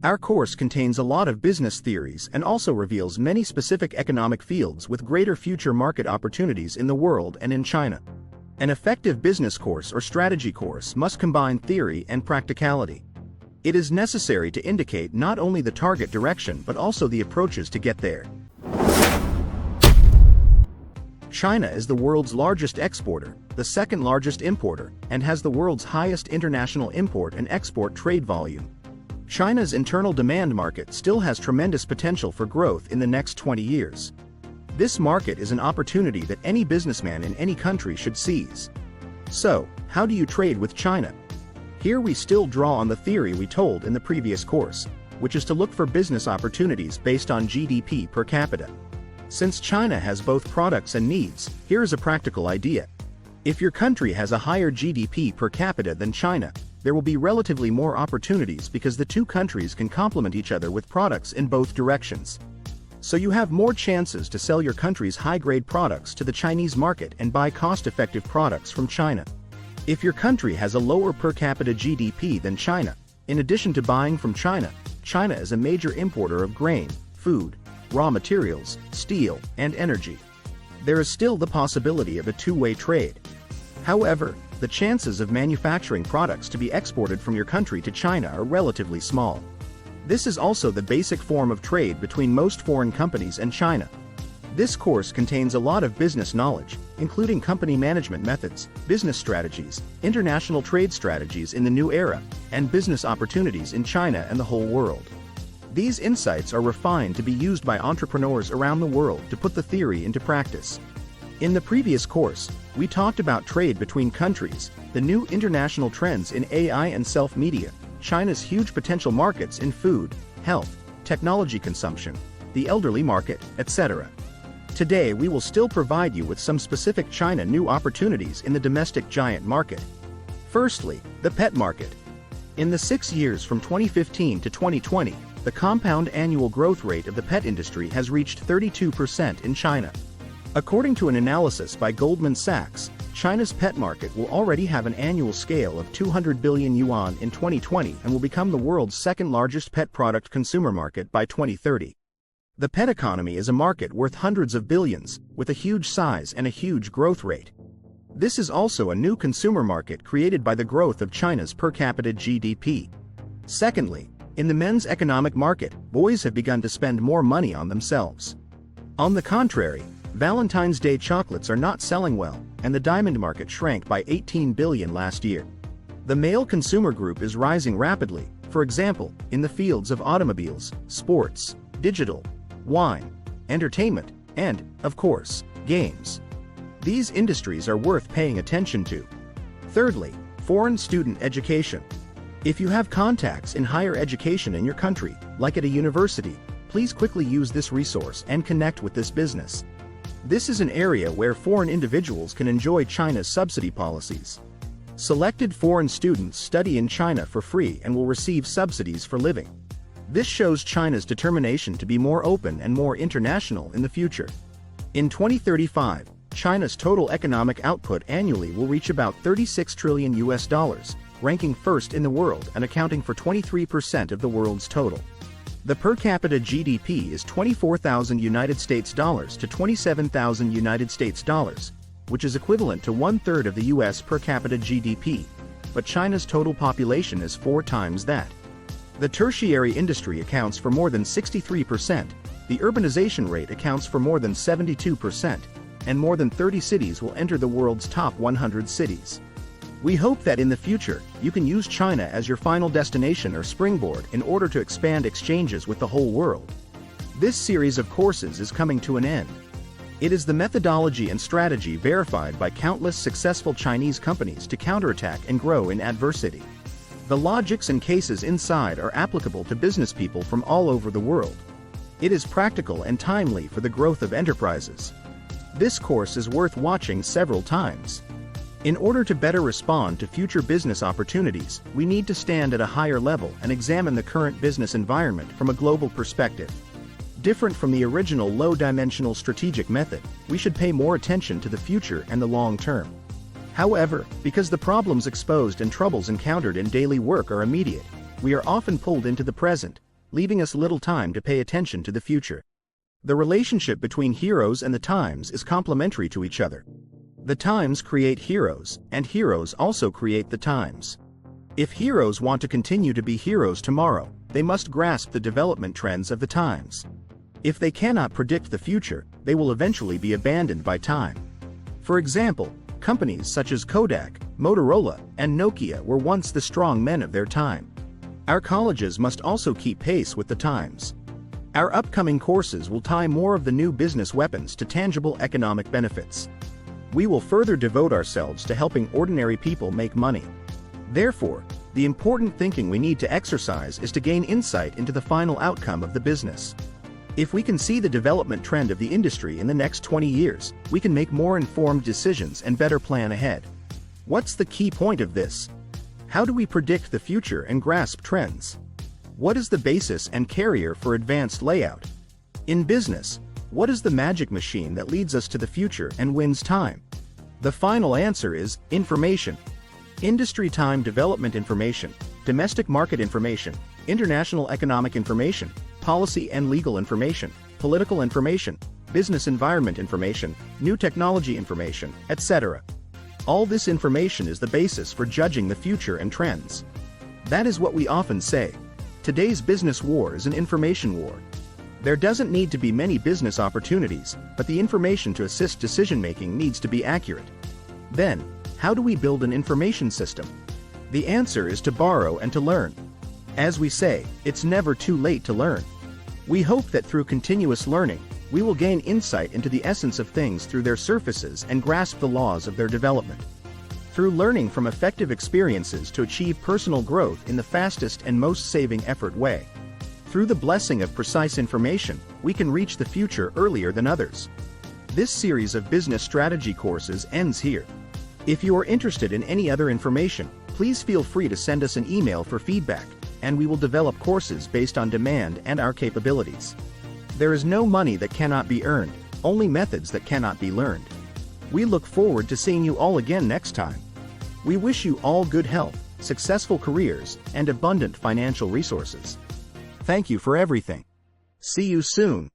Our course contains a lot of business theories and also reveals many specific economic fields with greater future market opportunities in the world and in China. An effective business course or strategy course must combine theory and practicality. It is necessary to indicate not only the target direction but also the approaches to get there. China is the world's largest exporter, the second largest importer, and has the world's highest international import and export trade volume. China's internal demand market still has tremendous potential for growth in the next 20 years. This market is an opportunity that any businessman in any country should seize. So, how do you trade with China? Here we still draw on the theory we told in the previous course, which is to look for business opportunities based on GDP per capita. Since China has both products and needs, here is a practical idea. If your country has a higher GDP per capita than China, there will be relatively more opportunities because the two countries can complement each other with products in both directions. So you have more chances to sell your country's high-grade products to the Chinese market and buy cost-effective products from China. If your country has a lower per capita GDP than China, in addition to buying from China, China is a major importer of grain, food, raw materials, steel, and energy. There is still the possibility of a two-way trade. However, the chances of manufacturing products to be exported from your country to China are relatively small. This is also the basic form of trade between most foreign companies and China. This course contains a lot of business knowledge, including company management methods, business strategies, international trade strategies in the new era, and business opportunities in China and the whole world. These insights are refined to be used by entrepreneurs around the world to put the theory into practice. In the previous course, we talked about trade between countries, the new international trends in AI and self-media, China's huge potential markets in food, health, technology consumption, the elderly market, etc. Today we will still provide you with some specific China new opportunities in the domestic giant market. Firstly, the pet market. In the 6 years from 2015 to 2020, the compound annual growth rate of the pet industry has reached 32% in China. According to an analysis by Goldman Sachs, China's pet market will already have an annual scale of 200 billion yuan in 2020 and will become the world's second largest pet product consumer market by 2030. The pet economy is a market worth hundreds of billions, with a huge size and a huge growth rate. This is also a new consumer market created by the growth of China's per capita GDP. Secondly, in the men's economic market, boys have begun to spend more money on themselves. On the contrary, Valentine's Day chocolates are not selling well, and the diamond market shrank by 18 billion last year. The male consumer group is rising rapidly, for example, in the fields of automobiles, sports, digital, wine, entertainment, and, of course, games. These industries are worth paying attention to. Thirdly, foreign student education. If you have contacts in higher education in your country, like at a university, please quickly use this resource and connect with this business. This is an area where foreign individuals can enjoy China's subsidy policies. Selected foreign students study in China for free and will receive subsidies for living. This shows China's determination to be more open and more international in the future. In 2035, China's total economic output annually will reach about 36 trillion US dollars, ranking first in the world and accounting for 23% of the world's total. The per capita GDP is 24,000 United States dollars to 27,000 United States dollars, which is equivalent to 1/3 of the US per capita GDP, but China's total population is 4 times that. The tertiary industry accounts for more than 63%, the urbanization rate accounts for more than 72%, and more than 30 cities will enter the world's top 100 cities. We hope that in the future, you can use China as your final destination or springboard in order to expand exchanges with the whole world. This series of courses is coming to an end. It is the methodology and strategy verified by countless successful Chinese companies to counterattack and grow in adversity. The logics and cases inside are applicable to business people from all over the world. It is practical and timely for the growth of enterprises. This course is worth watching several times. In order to better respond to future business opportunities, we need to stand at a higher level and examine the current business environment from a global perspective. Different from the original low-dimensional strategic method, we should pay more attention to the future and the long term. However, because the problems exposed and troubles encountered in daily work are immediate, we are often pulled into the present, leaving us little time to pay attention to the future. The relationship between heroes and the times is complementary to each other. The times create heroes, and heroes also create the times. If heroes want to continue to be heroes tomorrow, they must grasp the development trends of the times. If they cannot predict the future, they will eventually be abandoned by time. For example, companies such as Kodak, Motorola, and Nokia were once the strong men of their time. Our colleges must also keep pace with the times. Our upcoming courses will tie more of the new business weapons to tangible economic benefits. We will further devote ourselves to helping ordinary people make money. Therefore, the important thinking we need to exercise is to gain insight into the final outcome of the business. If we can see the development trend of the industry in the next 20 years, we can make more informed decisions and better plan ahead. What's the key point of this? How do we predict the future and grasp trends? What is the basis and carrier for advanced layout? In business, what is the magic machine that leads us to the future and wins time? The final answer is information. Industry time development information, domestic market information, international economic information, policy and legal information, political information, business environment information, new technology information, etc. All this information is the basis for judging the future and trends. That is what we often say. Today's business war is an information war. There doesn't need to be many business opportunities, but the information to assist decision-making needs to be accurate. Then, how do we build an information system? The answer is to borrow and to learn. As we say, it's never too late to learn. We hope that through continuous learning, we will gain insight into the essence of things through their surfaces and grasp the laws of their development. Through learning from effective experiences to achieve personal growth in the fastest and most saving effort way. Through the blessing of precise information, we can reach the future earlier than others. This series of business strategy courses ends here. If you are interested in any other information, please feel free to send us an email for feedback, and we will develop courses based on demand and our capabilities. There is no money that cannot be earned, only methods that cannot be learned. We look forward to seeing you all again next time. We wish you all good health, successful careers, and abundant financial resources. Thank you for everything. See you soon.